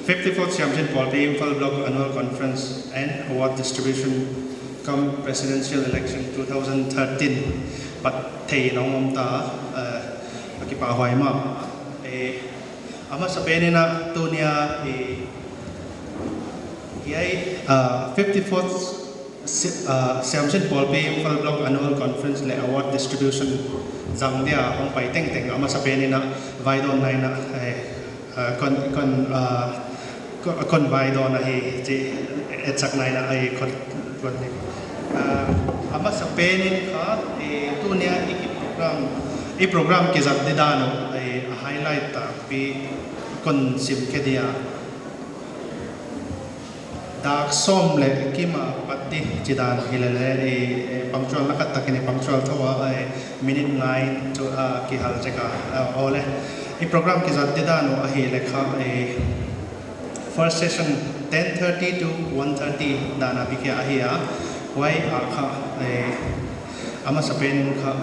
54th Siamchen Polity Imphal Block Annual Conference and Award Distribution come Presidential Election 2013 Pat Thei Nong Om Ta Akipa Hoi Ma Ama sa penina tunia yay 54th Siamchen Polity Imphal Block Annual Conference le Award Distribution Zangdia Hong Pai Teng Teng Ama sa penina Vaidon na na kon Vaidon na etsak na ay kon ama sa penin ka tunia program kizat didano ay highlight ta pi kon sim kedia dak som le kima pati jidan hilale punctual nakat takini punctual thawa ay minute 9 to kihal cheka ole program kizat didano ahi lekha first session 10:30 to 1:30 dana bikya ahia why akha ama sa pen kha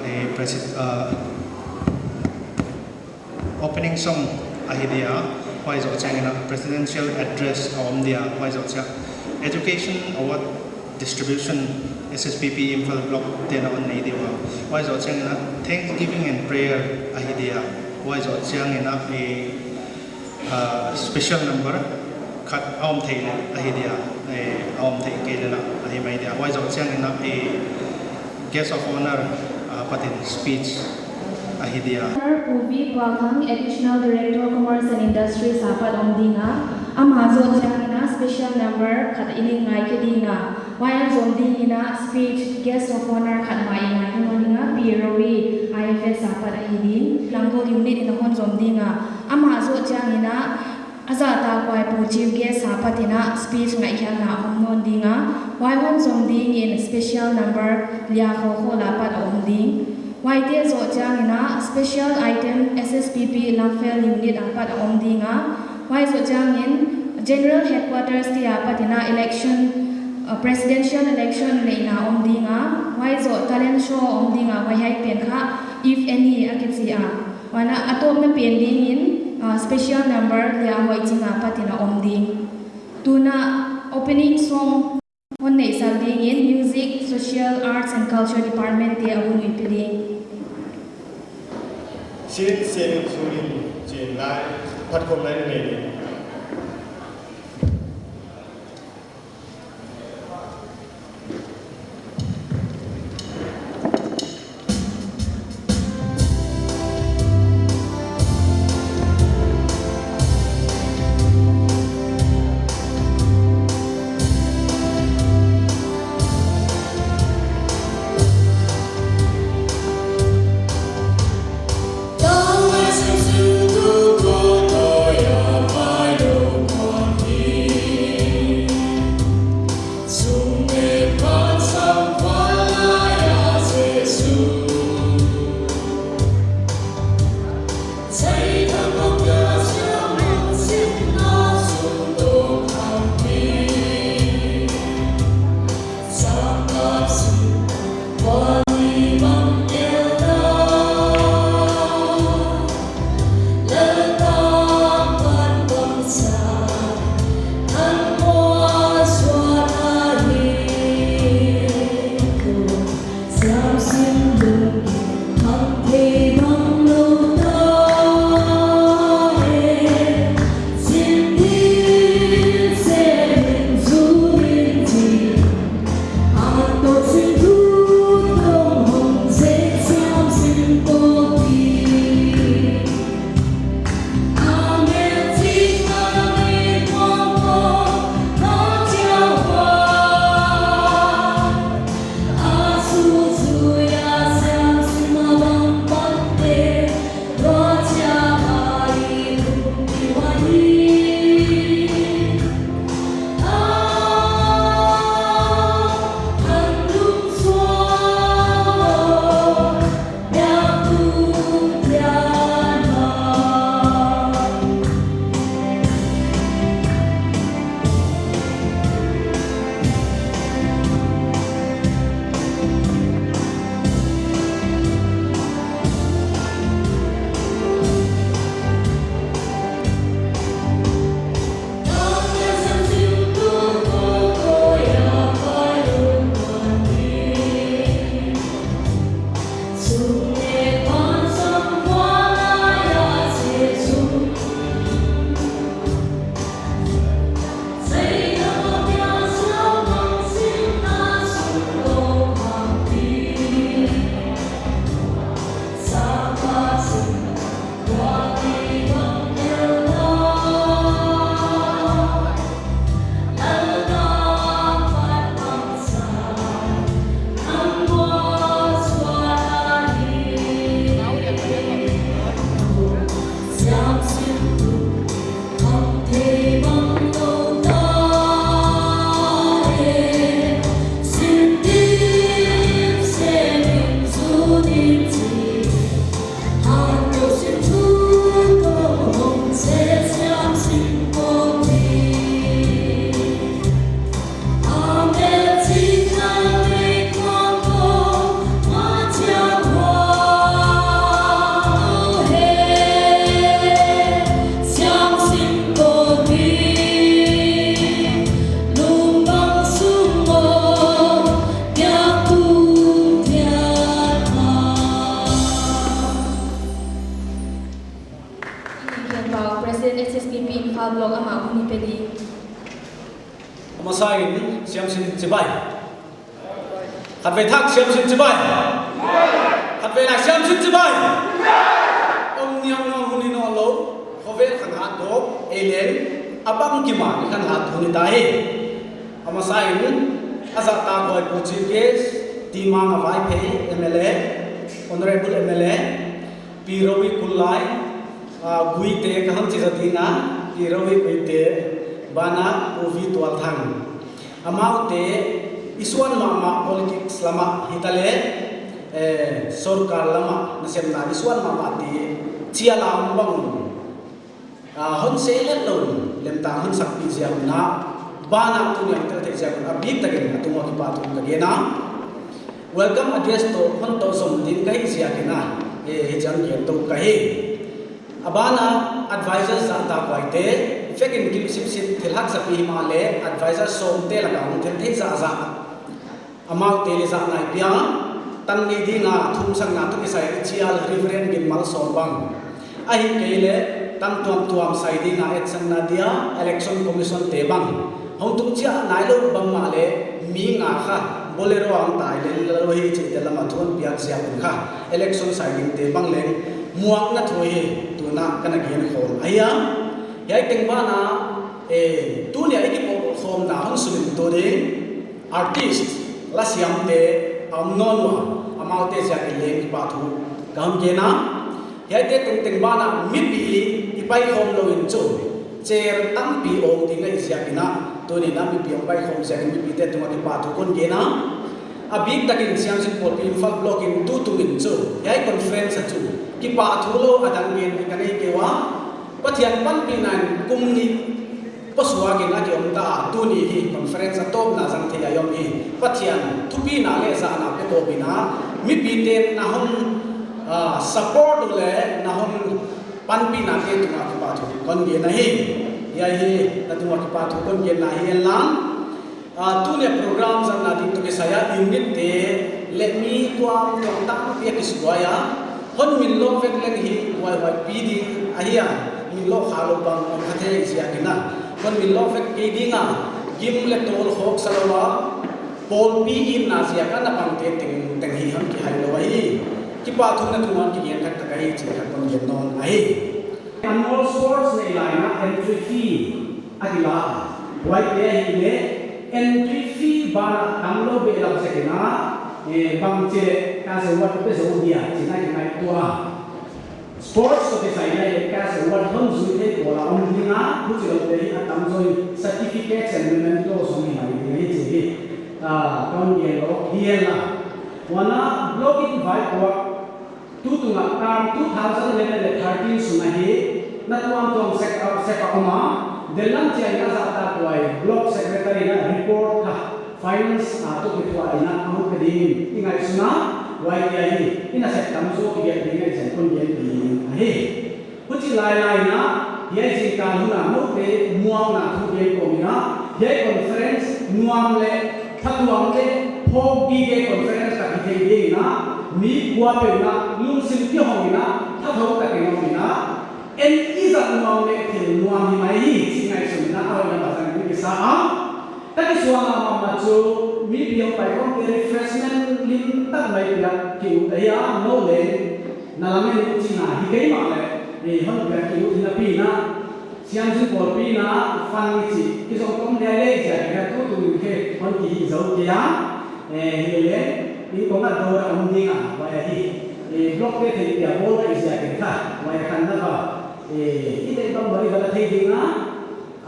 opening song ahidia why zo changina presidential address om dia why zo cha education award distribution SSPP Imphal block tena on nei dewa why zo changina thanksgiving and prayer ahidia why zo changina special number kat aom thei ahidia aom thei kelela ahi mai dia why zo changina guest of honor patin speech ahidia Ubi Kwalhang Additional Director Commerce and Industry Sapat Omdinga Amazo Changina special number kat ini ngai kedinga why zondingina speech guest of honor kat mai ngai honinga PROE IFS Sapat ahidin langgo unit in hon zondinga Amazo Changina azata kwai pu chief guest sapatina speech ngai khana homnon dinga why hon zonding in special number lia kho kho lapat omding YT zo changina special item SSPP Lamphel unit apat omdinga Y zo changin general headquarters ti apatina election presidential election leina omdinga Y zo talent show omdinga Y hai pen kha if any akitsia wana atom na pending in special number lia hoi chinga apatina omding tuna opening song on nei salding in music social arts and culture department ti abun ipiling Sin surin jin lai pat kom lai ne Listen to the President SSPP Imphal Block ama Buni Pedi. Amasain siam sin cibai. Khat ve thak siam sin cibai. Khat ve lai siam sin cibai. Ông niang no huni no lo khove khan hat do elen abang kima khan hat huni tai. Amasain azata goi puchi case tima ma vai phe MLA honorable MLA Pirowi Kulai guite kaham chizatina Pirowi guite bana uvi tual thang amaute isuan mama politics lama hitale sorkar lama nasemna isuan mama ti chiala bang hon selet lon lemta hon sakpi jiamna bana tu yang tel jiam abik tagen atuma ki patu kagena welcome address to hon to som din kai jiakena jang ke to kai abana advisors ta kwaite fekin kim sip sip thilhak sapi himale advisor som te lagam thil thei za za amau te le za nai pia tan ni dinga thum sang na tu isai chial reverend gin mal som bang ahi keile tam tuam sai dinga et sang na dia election commission te bang hong tu chia nai lo bang ma le mi nga kha bolero ang tai le lo hi chi te lama thon piak sia kha election sai ding te bang le muak na thoi tu na kana gen khol aya yai teng ba na tu ne ai ki po khom na hon sulim to de artist la siam te am non wa amau te sia ki leng pa thu gam ge na yai te teng ba na mi pi i pai khom lo in chu cher tam pi ong ti ngai sia ki na tu ni na mi pi ong pai khom sia ki mi pi te tu ma ki pa thu kon ge na abik takin siam sin por pi Imphal block in tu in chu yai conference chu ki pa thu lo adang gen ki kanai ke wa pathian pan pinan kumni paswa ke na ki omta tu ni hi conference top na jang thia yom hi pathian thupi na le za na pe to bina mi pi te na hon support le na hon pan pi na te tu ma ki pa thu kon ge na hi ya hi na tu ma ki pa thu kon ge na hi lan tu ne program jang na din to ke saya unit te let me tuam tong tang pe ki suaya hon min lo vek leng hi wai pi di ahia min lo khalo bang on khathe sia kina kon min lo vek ke dinga gim le tol khok salawa pol pi in na sia kana pang te teng hi ham ki hai lo ai ki pa thun na thuan ki yan khat ta kai chi khat kon yen non ai annual sports nei lai na entry fee adila wai te hi le entry fee ba tamlo be la se kina bang che ka se wat pe so dia chi na ki nai tua sports to the side like as what comes with it or on dinga which is very atamzoi certificates and mementos on hi ni che kon ye lo hiela wana blogging vai ko tu tunga kam 2011-13 sunahi na tuam tong sek oma delam che na za ta toy blog secretary na report ka finance to kitwa ina amu kedin ingai suna wai ai ina set tamzo ki ge dingai chen kon ye ni he puchi lai na ye ji ka huna mo pe muang na thu ge ko mina ye conference nuam le thatuam le phog gi ge conference ka ki ge na mi kwa pe na lung sim ki hong na thatho ka ke no mina en iza nuam le thil nuam hi mai singai sum na aw na ba sang ki sa a ta ki suama ma chu mi biang pai kon ke refreshment lim tak mai pia ki u ya no le na la me chi na hi ke ma le ni hon pia ki u na pi na siam sin por pi na fan ni chi ki so kom le le ja ka tu tu ke hon ki zo ke ya hi le ni ko na do ra om ding a wa hi block ke the pia bo la is ya ke tha wa kan na ba i te dom bari ba thei ding na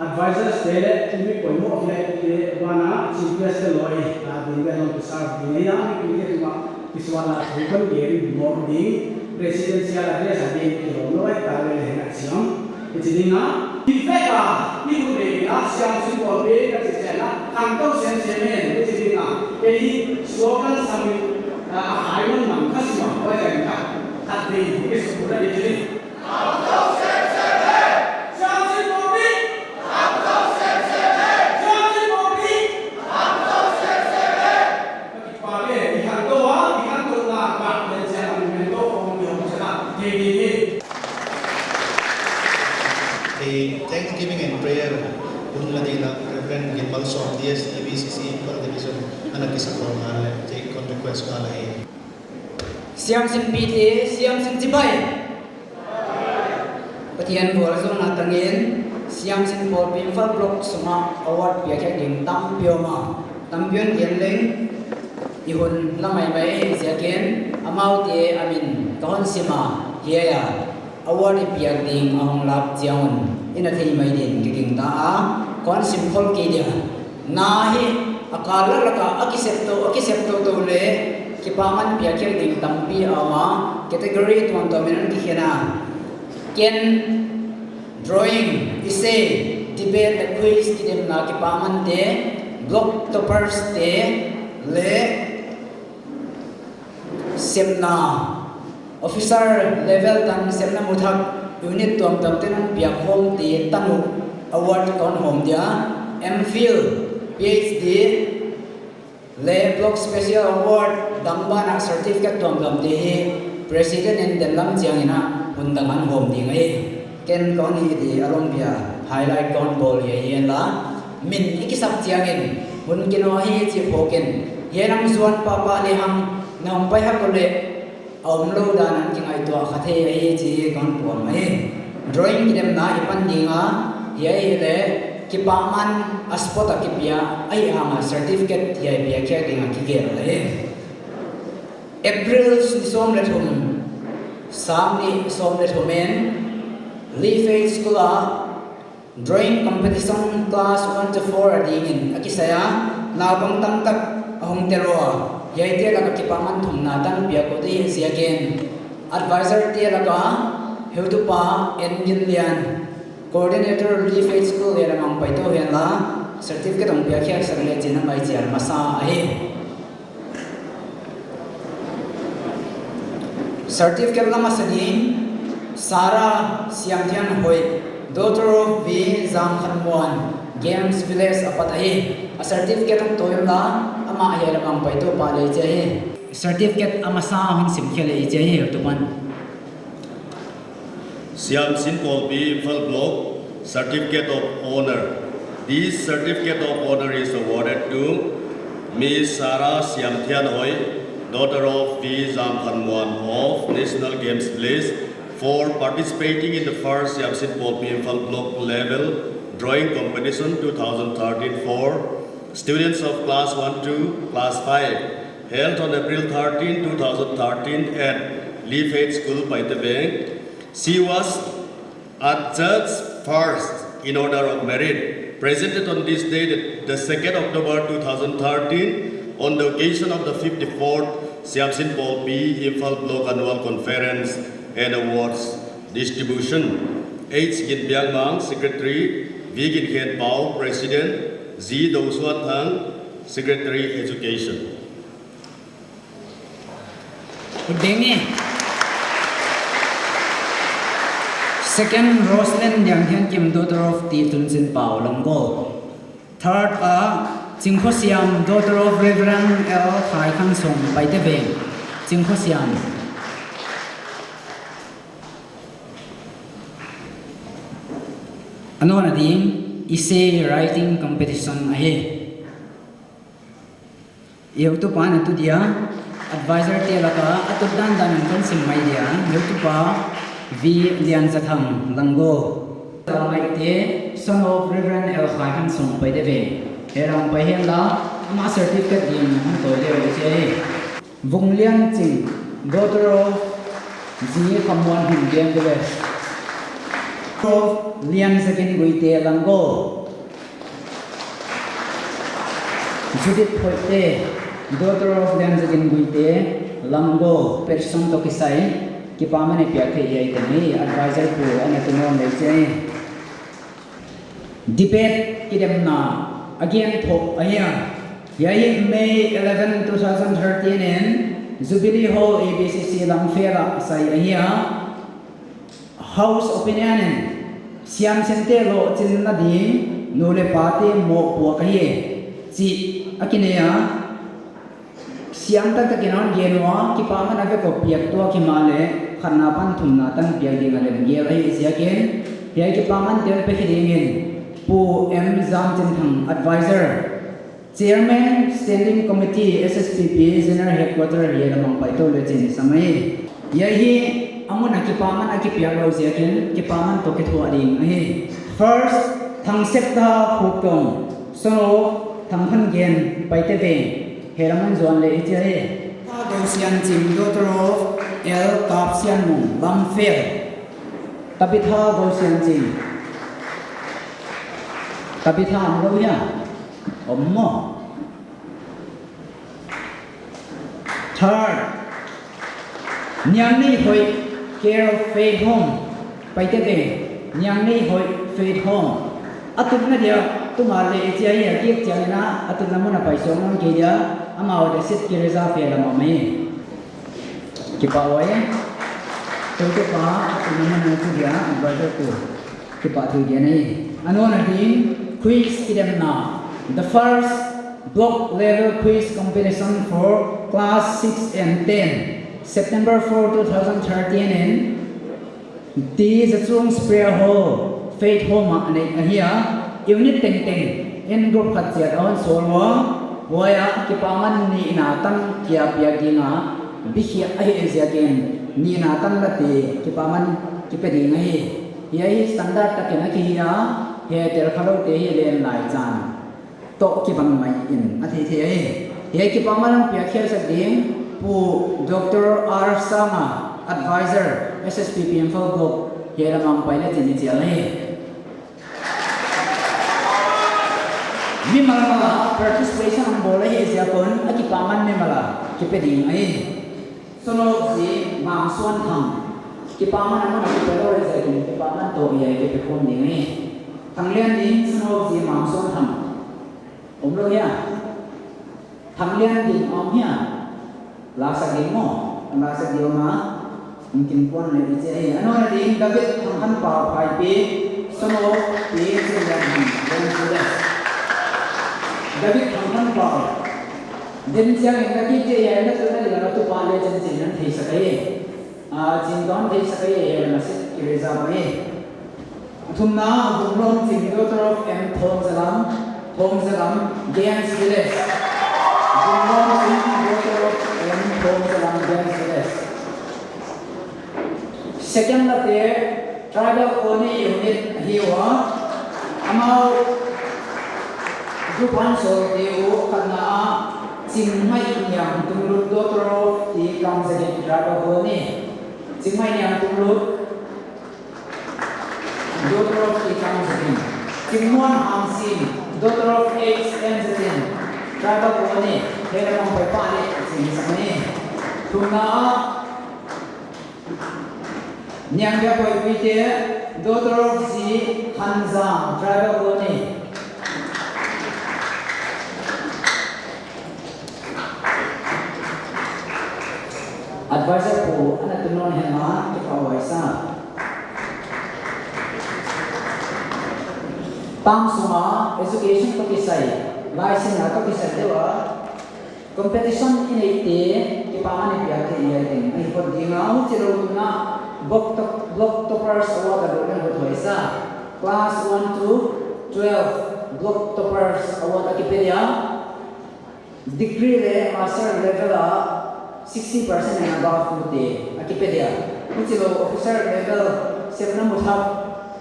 advisors tele tumi ko mo of le wana chief guest loi a din ga no sa din ya ki ke tuma kiswala thukon ge mo ding presidential address a din ki ro loi ta le na siam itinga ifeka ni ku le a siam sin ko be ka se na ang to sen se men itinga e hi slogan sami a hayon man khasma wa ja ka ta de ke su ra de Thanksgiving and prayer unladina Reverend Gilmal Som DSEBCC Division anak kisah korban take on request kalahi. Siam sin piti, siam sin tibai. Patian bolso natangin, siam sin pol pimfal blok suma award biakya ding tampioma, tampion genling, ihun lamai mai siakin, amau tie amin kahon sima hiaya, award biak ding ahong lap jiaun, inathi mai din kiking taa, kahon sim pol kidia, nahi akala laka akisepto to le. Kipaman biakir ding tampi awa category tuan dominan kihena ken drawing essay debate quiz kidem na kipaman de block toppers de le semna officer level tan semna muthak unit tuam tamten biak home de tanu award kon home dia MPhil PhD le block special award damba na certificate tuam de president and the lam jiangina undangan hom ding ken kon hi di alongbia highlight kon bol ye la min ikisap jiangin hun kino hi chi phoken yenam zuan papa le ham nam pai ha ko le om lo danan kingai to khathe hi chi kon pom drawing kidem na ipan dinga ye le kipaman aspota kipia ai ama certificate ye bia kya dinga kigel le April som le thum samni som le thumen Lee Faith School drawing competition class 1 to 4 adingin akisaya nabang tamtak ahong tero ye te la kipaman thum na tan bia ko de siagen advisor te la ka heutupa engineer coordinator Lee Faith School era mang paito hela certificate ong biakya sa le jina mai chiar masa certificate lama sani Sara Siamthian Hoi daughter of V Zamkhanmuan Games Village apatai a certificate ong toyla ama hela mang paito pa le che certificate amasa hong simkhele je tupan Siam Sin Pol Pimphal Block Certificate of Honor. This certificate of honor is awarded to Ms. Sarah Siamthian Hoi, daughter of V. Zamkhanmuan of National Games Village, for participating in the first Siam Sin Pol Pimphal Block level drawing competition 2013 for students of class 1 to class 5, held on April 13, 2013 at Lee Faith School by the Bank. She was adjudged first in order of merit, presented on this day, the 2nd October 2013, on the occasion of the 54th Siam Sin Pol P Imphal Block Annual Conference and Awards distribution. H. Gin Biang Mang, Secretary; V. Gin Khen Pao, President; Z. Dong Suan Thang, Secretary Education. Second, Roslyn Yanghian Kim, daughter of T. Tunsin Pao Longgo. Third, Jingho Siam, daughter of Reverend L. Khai Khang Song, by the Bay. Jingho Siam. Ano na din, essay writing competition ahe. Iyo to pa na to dia, advisor tiya laka, atod dan kan simay dia, iyo to pa, V. Lian Zatham Langgo. Tamay te son of Reverend L. Khai Khang Song by the way. Herang pahen la ama certificate din han to le che. Vung Lian Ching, daughter of Z. Khamwan Him Game the West. Of Lian Zakin Guite Langgo. Judith Hoite, daughter of Lian Zakin Guite Langgo. Person to kisai. Kipaman ay piyakhe yay tani advisor po ang atunon leche debate kidem na again po ayan yay May 11, 2013 in Jubilee Hall ABCC Langfera say ayan House Opinion Siam Sentelo chin na di nule pati mo po kaye si akinaya Siam tak kinon genwa kipaman ave ko piak to kimale khanapan thumna tan piak ding ale ge ai siaken hiya ki paman tel pe khidingin pu M Zam Chin Thang advisor chairman standing committee SSPP general headquarter hiya lamang paito le chin samai hiya hi amuna ki paman aki piang lo zekin ki paman to ke thua ding hi first thang sekta phukong sono thang khan gen paite be heraman zon le ichai ta dosian jim daughter of El Kapsian Mung Bamfel Tabitha dosian jim Tabitha amlo ya ommo third nyang ni hoi care of faith home paite be nyang ni hoi faith home atun na dia tumale ichai ya ki chana atun na mona paisong nang ki dia amao de sit ki reza fe la mame ki pa wai to ke pa atun na mona tu dia advisor tu ki pa thu dia nei anona din quiz idem na the first block level quiz competition for class 6 and 10 September 4 2013 in the Zachung Sprayer Hall Faith Home here unit teng in group khatsiat on solwa waya kipaman ni inatan kia piaginga bihia ai eziagen ni inatan lati kipaman kipedi ngai yai standard takena kiya he tel khalo te hi len lai chan to kibang mai in athi the he kipaman piakhia sa ding pu Dr. R Sama advisor SSPP info group he lamang paila tin ti alai mi mala participation ang bola hi sia kon aki paman ne mala ki peding ai sono si ma suan thang ki paman ang ki pero re sa ki paman to ye ki pe kon ding ai thang lian ding sono si ma suan thang om lo ya thang lian ding om ya la sa ding mo la sa dio ma mungkin kon le di ai ano na ding dapat thang han pa pai pe sono pe se yan dan sudah David Thangman Paul. Din siang yang lagi je yang nak tu nak tu paling jenis yang thei sakai. Jindon thei sakai yang masih kireza mai. Thumna Gumron Daughter of M Thom Salam James Viles. Gumron Daughter of M Thom Salam James Viles. Second late tribal kone unit hiwa amau Dupan so deu karena Cingmai yang turut Daughter of di kaum sejen tribal kone Cingmai yang turut Daughter of di kaum sejen Cingmuan Hamsin Daughter of H and sejen tribal kone hera mampai pale sini sakne tuna Nyang dia koi pite Daughter of si Hanzam tribal kone advisor po anak tunon hema kawaisa tam suma education to kisai license na to kisai dewa competition inite ipaman ipyate iyatin ai pod dingaw tiro na block toppers award adoran hoisa class 1 to 12 block toppers award akipedia degree le master level 60% and above mute akipedia utilo officer level 7 na muthap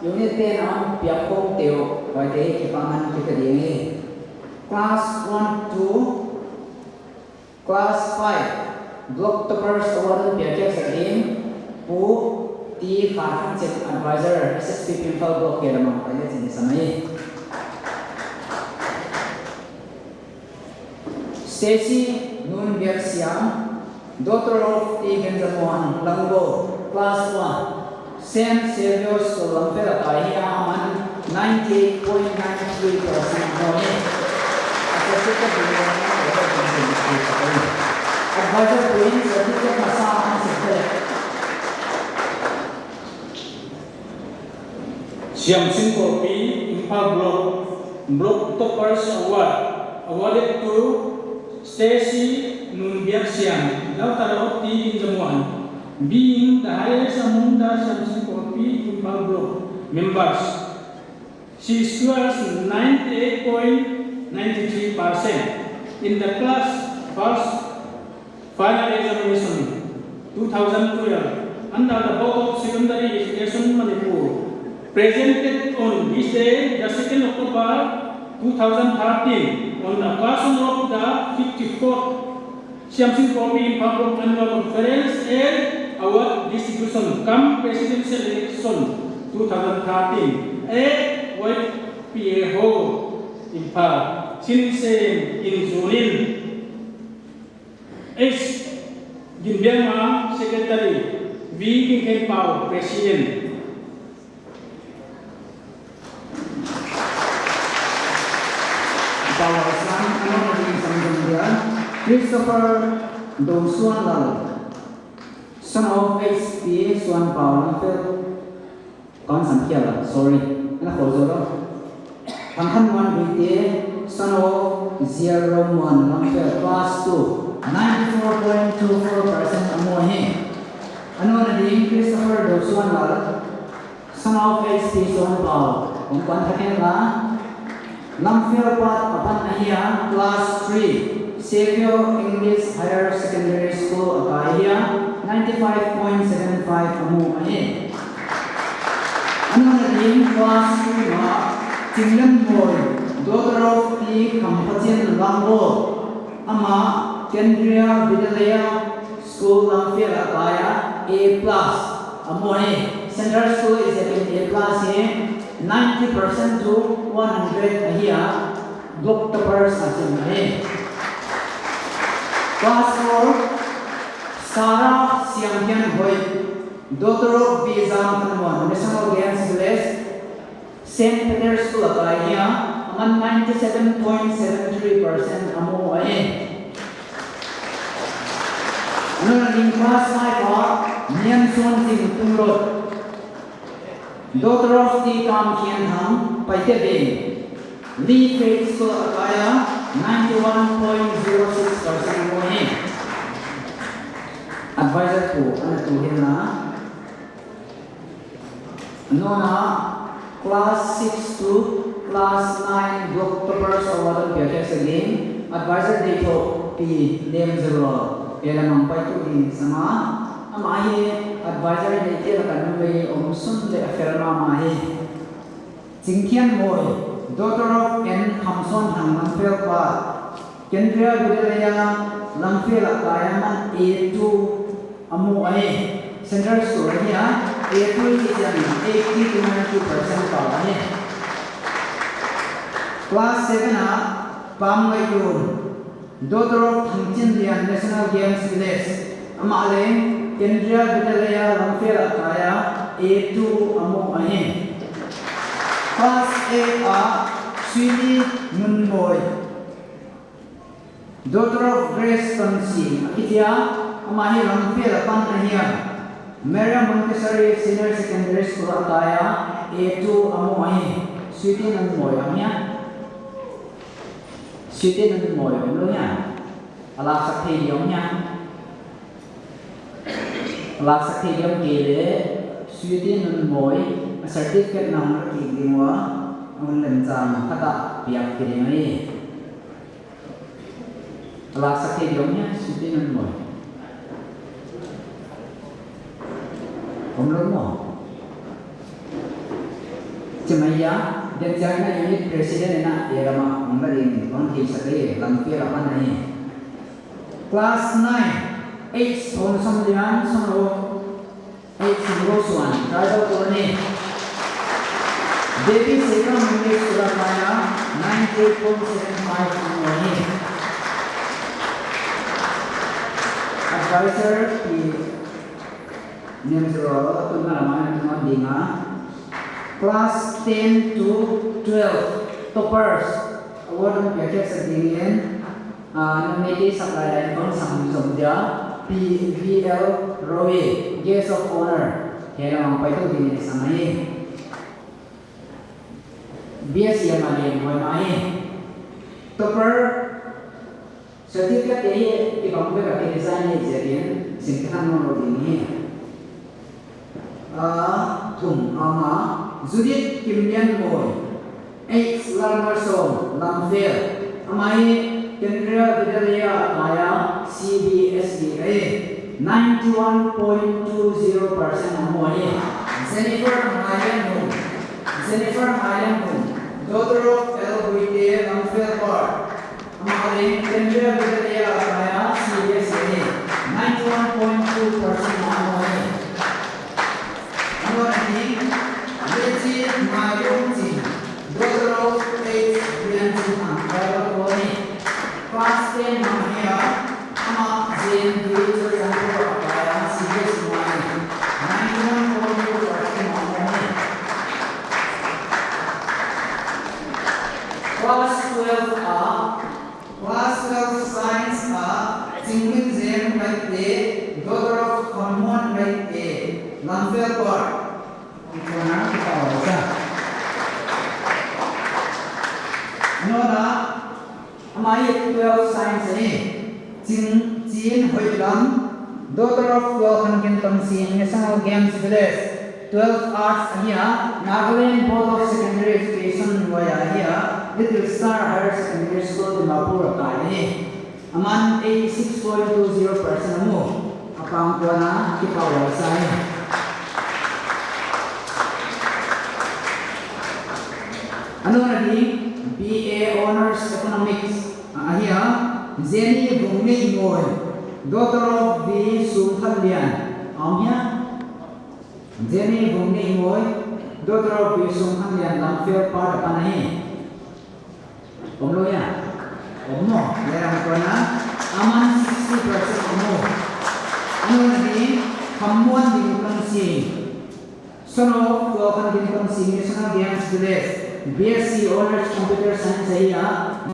unit 10 ang piakong teo wate kipangan kipedi class 1 to class 5 block toppers award piakya sa game pu ti khan check advisor SSP Pimpal block ya lamang pala sini samai Stacy Nun Biak Siam Daughter of Egan Zamuan Langgo class 1 Saint Xavier's Lampera Tahia Aman 98.93% Noe Associated Advisor Queen Certificate Masama Secretary Siam Singkopi Impal Block Toppers Award awarded to Stacy Nunbiak Siam, Daughter of T. Jamuan, being the highest among the Siam Singkopi Impal Block. members. She scores 98.93% in the class first final examination 2012 under the Board of Secondary Education Manipur, presented on this day, the 2nd October 2013, on the occasion of the 54th Siam Sing Trophy Public Annual Conference and Award Distribution cum Presidential Election 2013 at White PA Hall in Park, Sinseng in Zurin. H. Ginbiama Secretary, V. King Pao President. Bawah Islam Anonim Samjaya Christopher Dongsuan Lal, son of HPA Suan Pao Lamphel Kon Sampiala, sorry, anak Kozoro. Panghan Wan BTA, son of Zia Romuan Lamphel, class 2, 94.24% Amohe. Anonim Christopher Dongsuan Lal, son of HPA Suan Pao, Kon Takenla. Lamphel Pat Apan Ahia, class 3, Xavier English Higher Secondary School Akahia, 95.75 Amu Ahe. Anonim class 3 Ma, Tinglan Boy, daughter of P. Kampachin Lambo, Ama, Kendriya Vidyalaya School Lamphel Akaya, A+, Amu Ahe. Central School is having A+ here. 90% to 100 here, block toppers as in May. Class 4, Sarah Siamkian Hoy, daughter of Bizam Kanwan, National Games Village, St. Peter's School Akaya, 97.73% Amu Ahe. Another in class 5 Nian Suan Sing Tungrod, daughter of T. Kam Kian Hang, Paitebe, Lee Faith School Akaya, 91.06% Mohe. Advisor po, ano po hina? Nona, class 6 to class 9 block toppers or water PHS again. Advisor dito, P. Name 0. Kaya lamang pa ito din sama. Amahi advisor ni tia kanwe omsun le afirma mahi Jingtian Moy, daughter of N. Hamson Hang Lamphel Pa, Kendriya Vidyalaya Lamphel Akayaman A2 Amu Ahe. Central School here A2 is 80 to 92% Pa Ahe. Class 7 Pam Waitun, daughter of Thangchin Lian National Games Village, Amale Kendriya Vidyalaya Lamphel Akaya A2 Amu Ahe. Class 8 Sweetie Nunboy, daughter of Grace Tansi Akitia Amahi Lamphel Apan Ahia, Maria Montessori Senior Secondary School Akaya A2 Amu Ahe. Sweetie Nunboy Amya, Sweetie Nunboy Amya, Alak Sakti Yomya. Last Stadium Gale, Sweden Boy, a certificate number Kingwa, on Lenzam, Kata, Piak Kirimay. Last Stadium, Sweden Boy. Omlomo Chimaya, then China Unit President in Yerama, Umbarin, on his day, Lamphel Apanay. Class 9. H. On Samdian, son of H. Rosuan, Tribal Colony. Devi Sekam English Surabaya, 98.75 Amohe. Advisor P. Nemzuro, Tunalaman, Dinga. Class 10 to 12, toppers. Award of Piaket Sadinian, nominated Supply Line Samsumdia. PVL Roy, guest of honor. Kaya naman pa ito din sa may BS Yamali mo may topper certificate ay ibang ka design ni Zerian simpan mo din ni tum ama Judith Kimlian Moy, X Lalmerson, Lamfair, Amai Kendra Vidalia Maya, CBSDA, 91.20% Amoy, Jennifer Mayan Moon, daughter of LWA Lamfair Bar, Amai Kendra Vidalia Maya, CBSDA, 91.2% Amoy. Leci Mayung Jin, daughter of H. Bianchi Angkawani, class 10 Mahia, Ama Jane Guru Santo Akaya, CBS Mani, 91.2% Mahani. Class 12A, class 12 Science A, Jingmin Zen Right A, daughter of Hormone Right A, Lamfair Park. Nah, kita baca. Nora, Amai 12 Science ini, Jin Hui Lam, daughter of Johan Kintam Sin, National Games Village, 12 Arts here, Nagaland Board of Secondary Education Waya here, Little Star Higher Secondary School di Mapur kali. Aman 86.20% mu, apang tuana kita baca. Ano lagi? BA Honors Economics. Ahia Jenny Bungni Moy, daughter of V. Sumthalian. Amnya Jenny Bungni Moy, daughter of V. Sumthalian. Lamfair Park Panahi. Omlo ya. Omno. Yang kena aman 60% omno. Ano lagi? Kamuan di Bukangsi. Son of Johan Kintam Sin, National Games Village. BSc Honors Computer Science here,